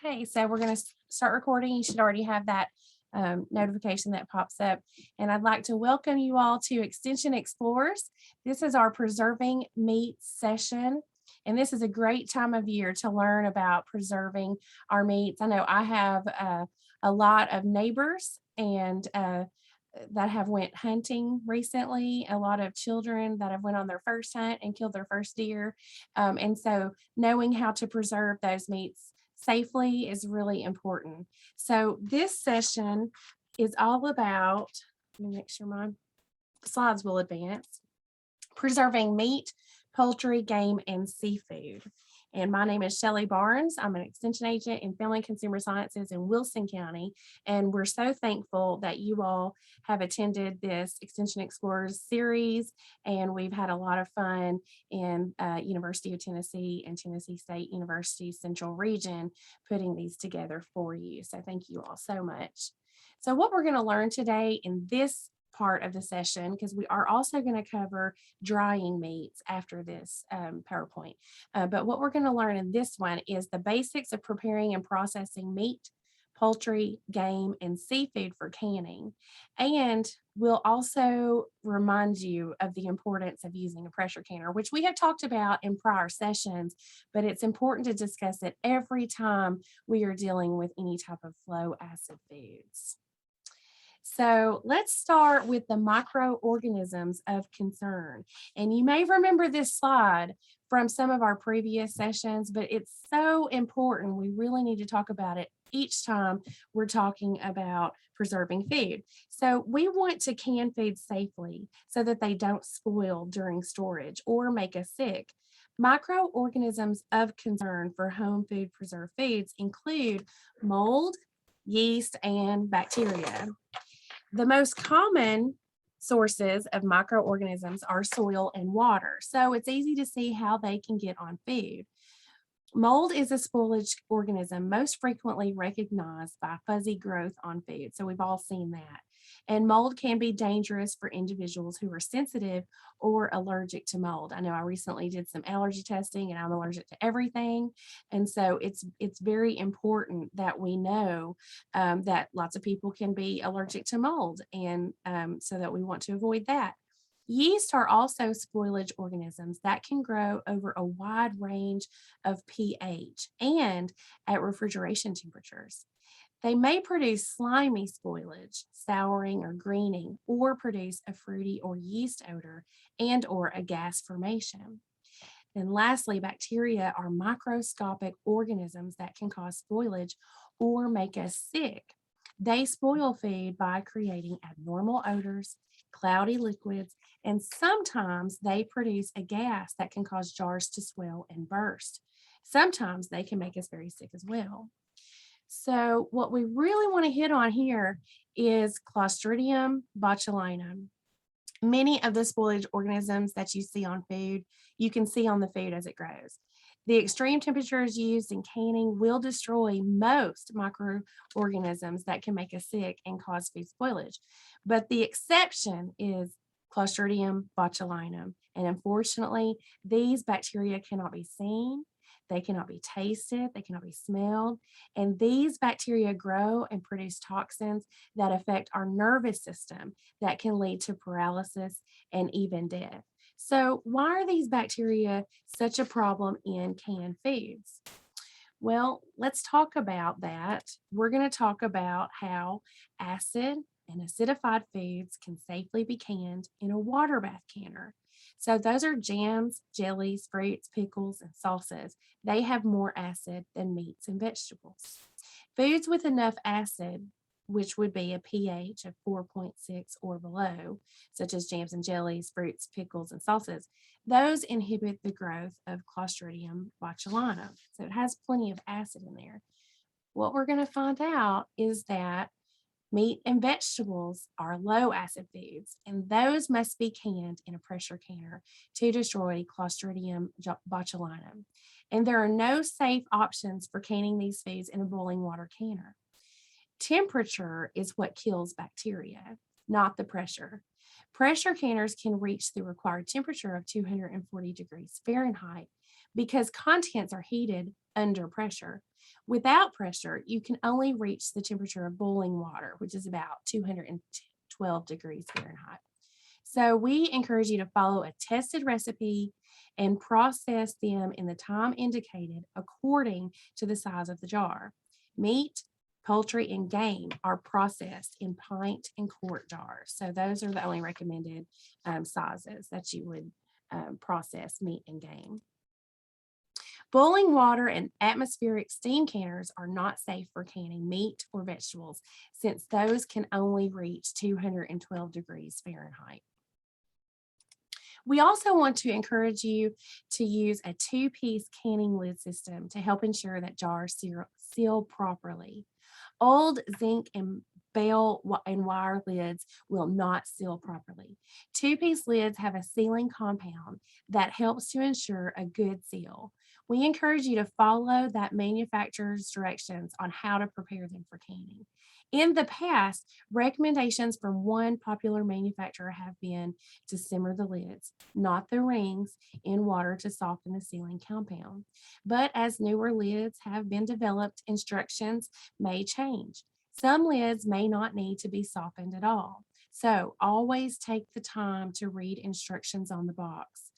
Okay, so we're going to start recording. You should already have that notification that pops up. And I'd like to welcome you all to Extension Explorers. This is our Preserving Meats session. And this is a great time of year to learn about preserving our meats. I know I have a lot of neighbors and that have went hunting recently, a lot of children that have went on their first hunt and killed their first deer. And so knowing how to preserve those meats safely is really important. So this session is all about, let me make sure my slides will advance, preserving meat, poultry, game, and seafood. And my name is Shelley Barnes. I'm an extension agent in Family and Consumer Sciences in Wilson County. And we're so thankful that you all have attended this Extension Explorers series. And we've had a lot of fun in University of Tennessee and Tennessee State University Central Region putting these together for you. So thank you all so much. So what we're going to learn today in this part of the session, because we are also going to cover drying meats after this PowerPoint. But what we're going to learn in this one is the basics of preparing and processing meat, poultry, game, and seafood for canning. And we'll also remind you of the importance of using a pressure canner, which we have talked about in prior sessions, but it's important to discuss it every time we are dealing with any type of low acid foods. So let's start with the microorganisms of concern. And you may remember this slide from some of our previous sessions, but it's so important. We really need to talk about it each time we're talking about preserving food. So we want to can foods safely so that they don't spoil during storage or make us sick. Microorganisms of concern for home food preserved foods include mold, yeast, and bacteria. The most common sources of microorganisms are soil and water, so it's easy to see how they can get on food. Mold is a spoilage organism most frequently recognized by fuzzy growth on food, so we've all seen that. And mold can be dangerous for individuals who are sensitive or allergic to mold. I know I recently did some allergy testing and I'm allergic to everything. And so it's very important that we know that lots of people can be allergic to mold, and so that we want to avoid that. Yeast are also spoilage organisms that can grow over a wide range of pH and at refrigeration temperatures. They may produce slimy spoilage, souring or greening, or produce a fruity or yeast odor and or a gas formation. And lastly, bacteria are microscopic organisms that can cause spoilage or make us sick. They spoil food by creating abnormal odors, cloudy liquids, and sometimes they produce a gas that can cause jars to swell and burst. Sometimes they can make us very sick as well. So what we really want to hit on here is Clostridium botulinum. Many of the spoilage organisms that you see on food, you can see on the food as it grows. The extreme temperatures used in canning will destroy most microorganisms that can make us sick and cause food spoilage. But the exception is Clostridium botulinum. And unfortunately, these bacteria cannot be seen. They cannot be tasted, they cannot be smelled, and these bacteria grow and produce toxins that affect our nervous system that can lead to paralysis and even death. So why are these bacteria such a problem in canned foods? Well, let's talk about that. We're going to talk about how acid and acidified foods can safely be canned in a water bath canner. So those are jams, jellies, fruits, pickles, and sauces. They have more acid than meats and vegetables. Foods with enough acid, which would be a pH of 4.6 or below, such as jams and jellies, fruits, pickles, and sauces, those inhibit the growth of Clostridium botulinum. So it has plenty of acid in there. What we're going to find out is that meat and vegetables are low acid foods, and those must be canned in a pressure canner to destroy Clostridium botulinum. And there are no safe options for canning these foods in a boiling water canner. Temperature is what kills bacteria, not the pressure. Pressure canners can reach the required temperature of 240 degrees Fahrenheit, because contents are heated under pressure. Without pressure, you can only reach the temperature of boiling water, which is about 212 degrees Fahrenheit. So we encourage you to follow a tested recipe and process them in the time indicated according to the size of the jar. Meat, poultry, and game are processed in pint and quart jars. So those are the only recommended sizes that you would process meat and game. Boiling water and atmospheric steam canners are not safe for canning meat or vegetables, since those can only reach 212 degrees Fahrenheit. We also want to encourage you to use a two-piece canning lid system to help ensure that jars seal properly. Old zinc and bell and wire lids will not seal properly. Two-piece lids have a sealing compound that helps to ensure a good seal. We encourage you to follow that manufacturer's directions on how to prepare them for canning. In the past, recommendations from one popular manufacturer have been to simmer the lids, not the rings, in water to soften the sealing compound. But as newer lids have been developed, instructions may change. Some lids may not need to be softened at all. So always take the time to read instructions on the box.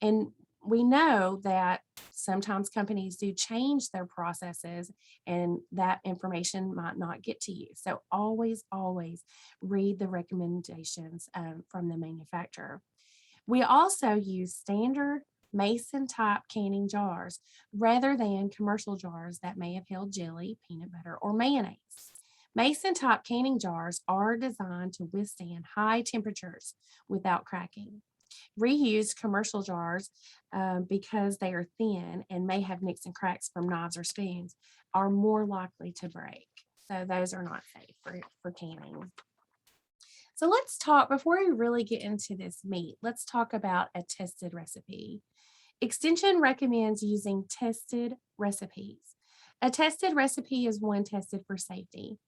And we know that sometimes companies do change their processes and that information might not get to you. So always read the recommendations from the manufacturer. We also use standard mason type canning jars rather than commercial jars that may have held jelly, peanut butter, or mayonnaise. Mason type canning jars are designed to withstand high temperatures without cracking. Reused commercial jars, because they are thin and may have nicks and cracks from knives or spoons, are more likely to break. So those are not safe for canning. So let's talk, before we really get into this meat, let's talk about a tested recipe. Extension recommends using tested recipes. A tested recipe is one tested for safety.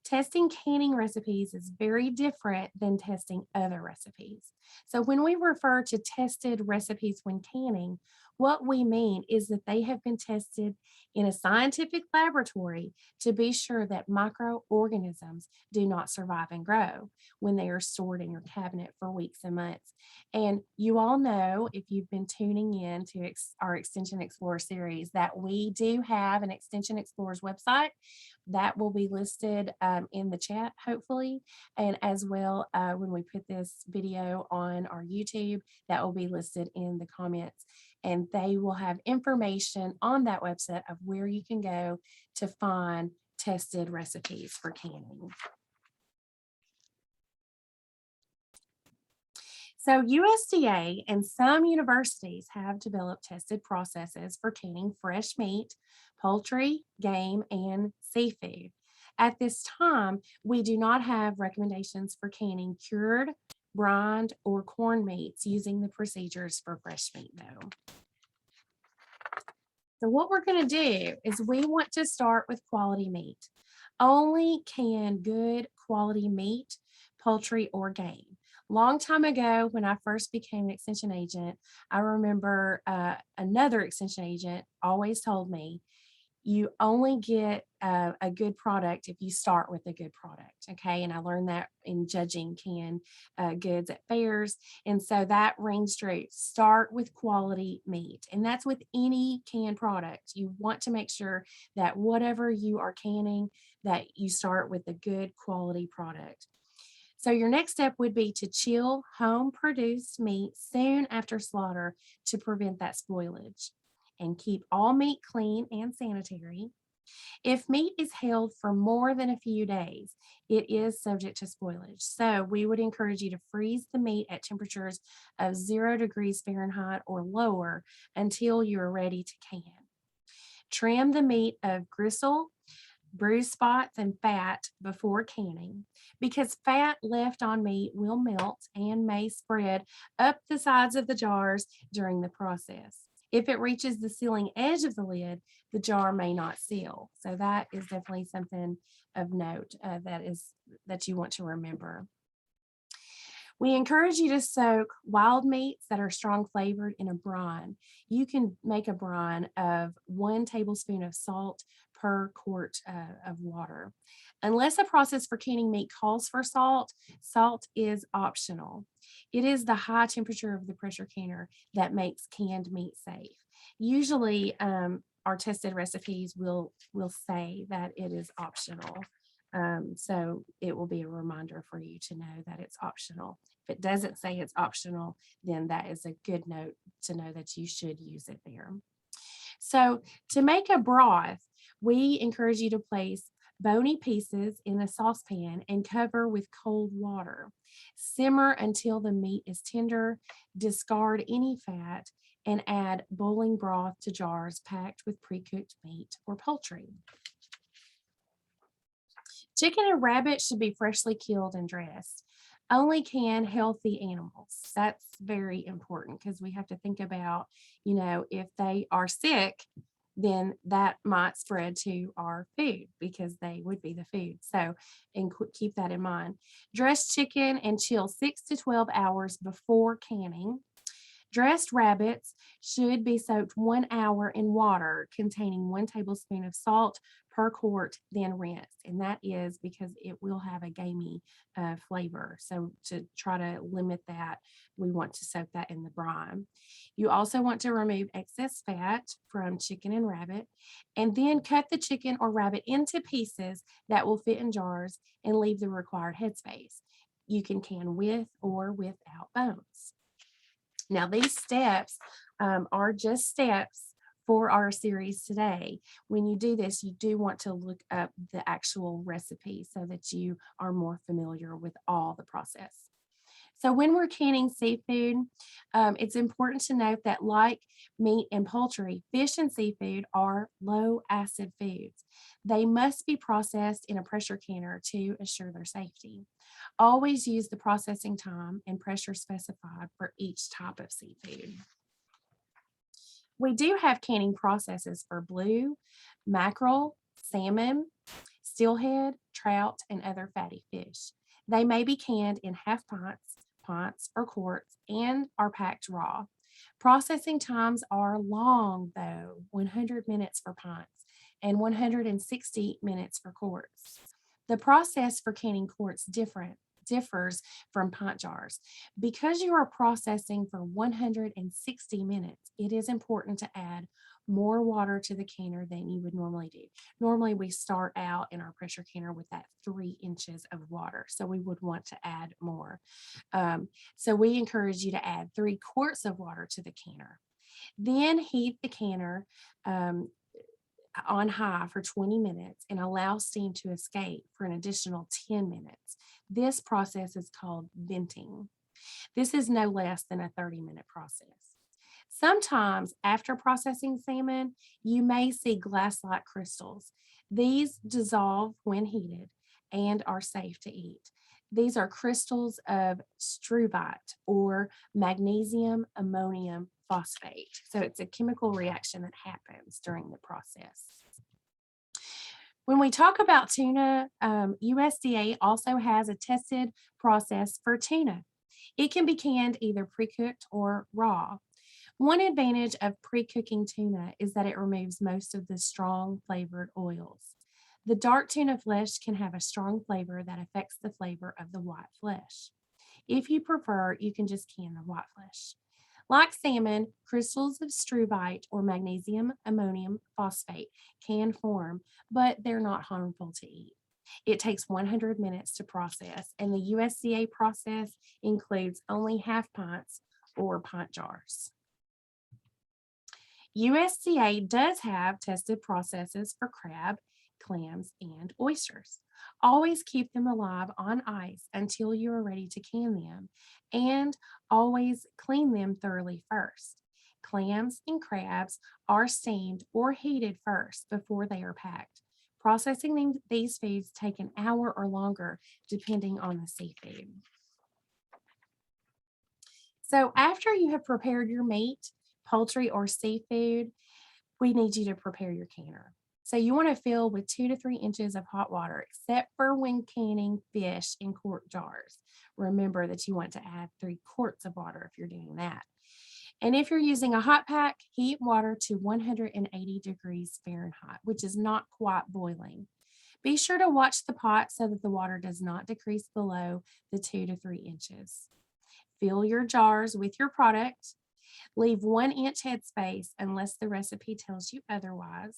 Testing canning recipes is very different than testing other recipes. So when we refer to tested recipes when canning, what we mean is that they have been tested in a scientific laboratory to be sure that microorganisms do not survive and grow when they are stored in your cabinet for weeks and months. And you all know, if you've been tuning in to our Extension Explorer series, that we do have an Extension Explorers website that will be listed in the chat, hopefully, and as well when we put this video on our YouTube, that will be listed in the comments, and they will have information on that website of where you can go to find tested recipes for canning. So USDA and some universities have developed tested processes for canning fresh meat, poultry, game, and seafood. At this time, we do not have recommendations for canning cured, brined, or corned meats using the procedures for fresh meat though. So what we're going to do is we want to start with quality meat. Only can good quality meat, poultry, or game. Long time ago, when I first became an extension agent, I remember another extension agent always told me, you only get a good product if you start with a good product, okay? And I learned that in judging canned goods at fairs. And so that rings true. Start with quality meat. And that's with any canned product. You want to make sure that whatever you are canning, that you start with a good quality product. So your next step would be to chill home-produced meat soon after slaughter to prevent that spoilage, and keep all meat clean and sanitary. If meat is held for more than a few days, it is subject to spoilage. So we would encourage you to freeze the meat at temperatures of 0 degrees Fahrenheit or lower until you are ready to can. Trim the meat of gristle, bruise spots, and fat before canning, because fat left on meat will melt and may spread up the sides of the jars during the process. If it reaches the sealing edge of the lid, the jar may not seal. So that is definitely something of note that you want to remember. We encourage you to soak wild meats that are strong flavored in a brine. You can make a brine of 1 tablespoon of salt per quart of water. Unless a process for canning meat calls for salt, salt is optional. It is the high temperature of the pressure canner that makes canned meat safe. Usually, our tested recipes will say that it is optional. So it will be a reminder for you to know that it's optional. If it doesn't say it's optional, then that is a good note to know that you should use it there. So to make a broth, we encourage you to place bony pieces in a saucepan and cover with cold water. Simmer until the meat is tender, discard any fat, and add boiling broth to jars packed with pre-cooked meat or poultry. Chicken and rabbit should be freshly killed and dressed. Only can healthy animals. That's very important because we have to think about, if they are sick, then that might spread to our food because they would be the food. So, and keep that in mind. Dress chicken and chill 6 to 12 hours before canning. Dressed rabbits should be soaked 1 hour in water containing 1 tablespoon of salt per quart, then rinsed. And that is because it will have a gamey flavor. So to try to limit that, we want to soak that in the brine. You also want to remove excess fat from chicken and rabbit, and then cut the chicken or rabbit into pieces that will fit in jars and leave the required headspace. You can can with or without bones. Now, these steps are just steps for our series today. When you do this, you do want to look up the actual recipe so that you are more familiar with all the process. So when we're canning seafood, it's important to note that like meat and poultry, fish and seafood are low acid foods. They must be processed in a pressure canner to assure their safety. Always use the processing time and pressure specified for each type of seafood. We do have canning processes for blue, mackerel, salmon, steelhead, trout, and other fatty fish. They may be canned in half pints, or quarts, and are packed raw. Processing times are long, though, 100 minutes for pints and 160 minutes for quarts. The process for canning quarts differs from pint jars. Because you are processing for 160 minutes, it is important to add more water to the canner than you would normally do. Normally, we start out in our pressure canner with that 3 inches of water, so we would want to add more. So we encourage you to add 3 quarts of water to the canner. Then heat the canner on high for 20 minutes and allow steam to escape for an additional 10 minutes. This process is called venting. This is no less than a 30-minute process. Sometimes after processing salmon, you may see glass-like crystals. These dissolve when heated and are safe to eat. These are crystals of struvite or magnesium ammonium phosphate. So it's a chemical reaction that happens during the process. When we talk about tuna, USDA also has a tested process for tuna. It can be canned either pre-cooked or raw. One advantage of pre-cooking tuna is that it removes most of the strong flavored oils. The dark tuna flesh can have a strong flavor that affects the flavor of the white flesh. If you prefer, you can just can the white flesh. Like salmon, crystals of struvite or magnesium ammonium phosphate can form, but they're not harmful to eat. It takes 100 minutes to process, and the USDA process includes only half pints or pint jars. USDA does have tested processes for crab, clams, and oysters. Always keep them alive on ice until you are ready to can them, and always clean them thoroughly first. Clams and crabs are steamed or heated first before they are packed. Processing these foods take an hour or longer depending on the seafood. So after you have prepared your meat, poultry, or seafood, we need you to prepare your canner. So you want to fill with 2 to 3 inches of hot water, except for when canning fish in quart jars. Remember that you want to add 3 quarts of water if you're doing that. And if you're using a hot pack, heat water to 180 degrees Fahrenheit, which is not quite boiling. Be sure to watch the pot so that the water does not decrease below the 2 to 3 inches. Fill your jars with your product. Leave 1-inch headspace unless the recipe tells you otherwise.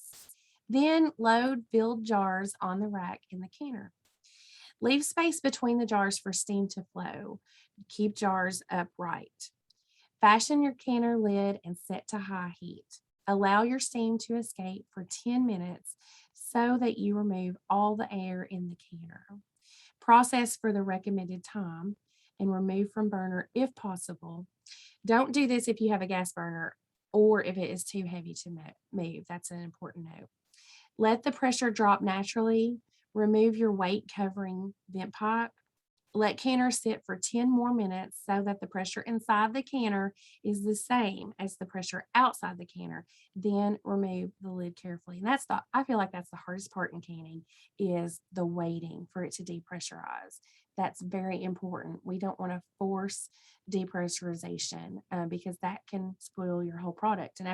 Then load filled jars on the rack in the canner. Leave space between the jars for steam to flow. Keep jars upright. Fasten your canner lid and set to high heat. Allow your steam to escape for 10 minutes so that you remove all the air in the canner. Process for the recommended time and remove from burner if possible. Don't do this if you have a gas burner or if it is too heavy to move. That's an important note. Let the pressure drop naturally. Remove your weight covering vent pipe. Let canner sit for 10 more minutes so that the pressure inside the canner is the same as the pressure outside the canner. Then remove the lid carefully. And I feel like that's the hardest part in canning, is the waiting for it to depressurize. That's very important. We don't want to force depressurization because that can spoil your whole product. And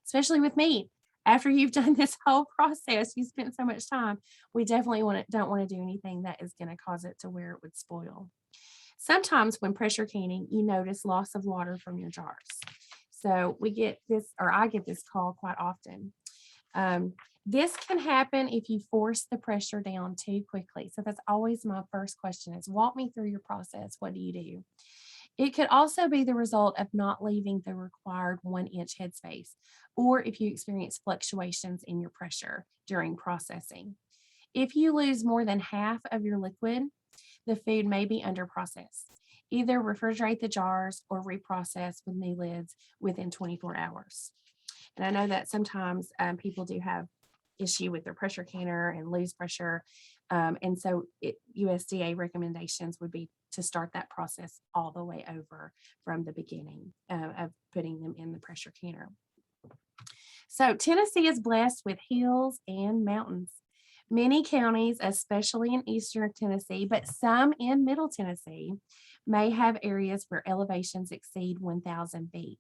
especially with meat, after you've done this whole process, you spent so much time, we definitely don't want to do anything that is going to cause it to where it would spoil. Sometimes when pressure canning, you notice loss of water from your jars. So I get this call quite often. This can happen if you force the pressure down too quickly. So that's always my first question is, walk me through your process. What do you do? It could also be the result of not leaving the required 1-inch headspace, or if you experience fluctuations in your pressure during processing. If you lose more than half of your liquid, the food may be under process. Either refrigerate the jars or reprocess with new lids within 24 hours. And I know that sometimes people do have issue with their pressure canner and lose pressure. And so USDA recommendations would be to start that process all the way over from the beginning of putting them in the pressure canner. So Tennessee is blessed with hills and mountains. Many counties, especially in eastern Tennessee, but some in middle Tennessee, may have areas where elevations exceed 1,000 feet.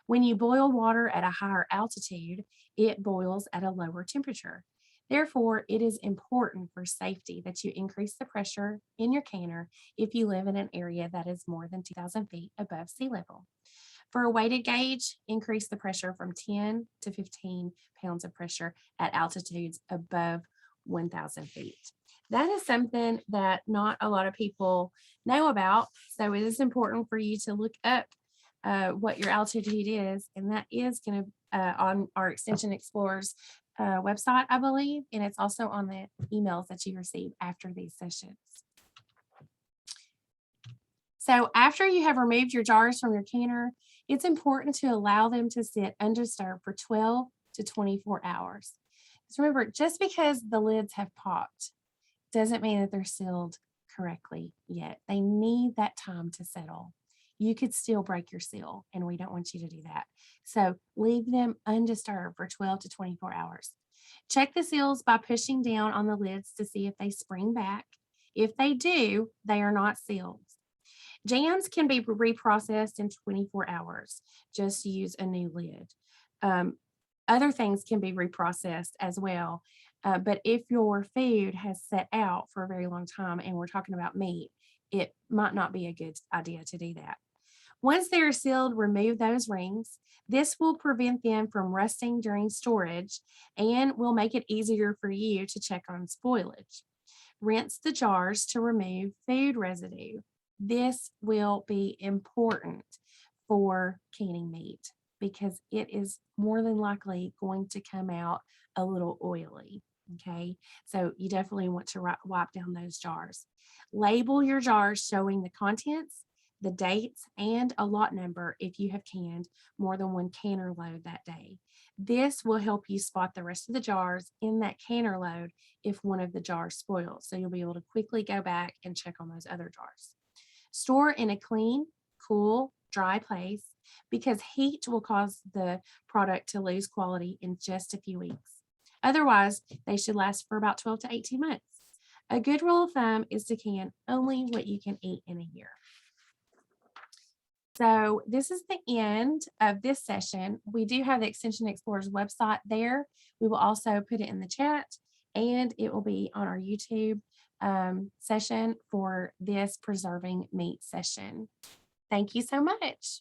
When you boil water at a higher altitude, it boils at a lower temperature. Therefore, it is important for safety that you increase the pressure in your canner if you live in an area that is more than 2,000 feet above sea level. For a weighted gauge, increase the pressure from 10 to 15 pounds of pressure at altitudes above 1,000 feet. That is something that not a lot of people know about. So it is important for you to look up what your altitude is, and that is going to on our Extension Explorers website, I believe, and it's also on the emails that you receive after these sessions. So after you have removed your jars from your canner, it's important to allow them to sit undisturbed for 12 to 24 hours. Just remember, just because the lids have popped doesn't mean that they're sealed correctly yet. They need that time to settle. You could still break your seal, and we don't want you to do that. So leave them undisturbed for 12 to 24 hours. Check the seals by pushing down on the lids to see if they spring back. If they do, they are not sealed. Jams can be reprocessed in 24 hours. Just use a new lid. Other things can be reprocessed as well. But if your food has set out for a very long time, and we're talking about meat, it might not be a good idea to do that. Once they are sealed, remove those rings. This will prevent them from rusting during storage and will make it easier for you to check on spoilage. Rinse the jars to remove food residue. This will be important for canning meat because it is more than likely going to come out a little oily. Okay, so you definitely want to wipe down those jars. Label your jars showing the contents, the dates, and a lot number if you have canned more than one canner load that day. This will help you spot the rest of the jars in that canner load if one of the jars spoils. So you'll be able to quickly go back and check on those other jars. Store in a clean, cool, dry place because heat will cause the product to lose quality in just a few weeks. Otherwise, they should last for about 12 to 18 months. A good rule of thumb is to can only what you can eat in a year. So this is the end of this session. We do have the Extension Explorers website there. We will also put it in the chat, and it will be on our YouTube session for this preserving meat session. Thank you so much.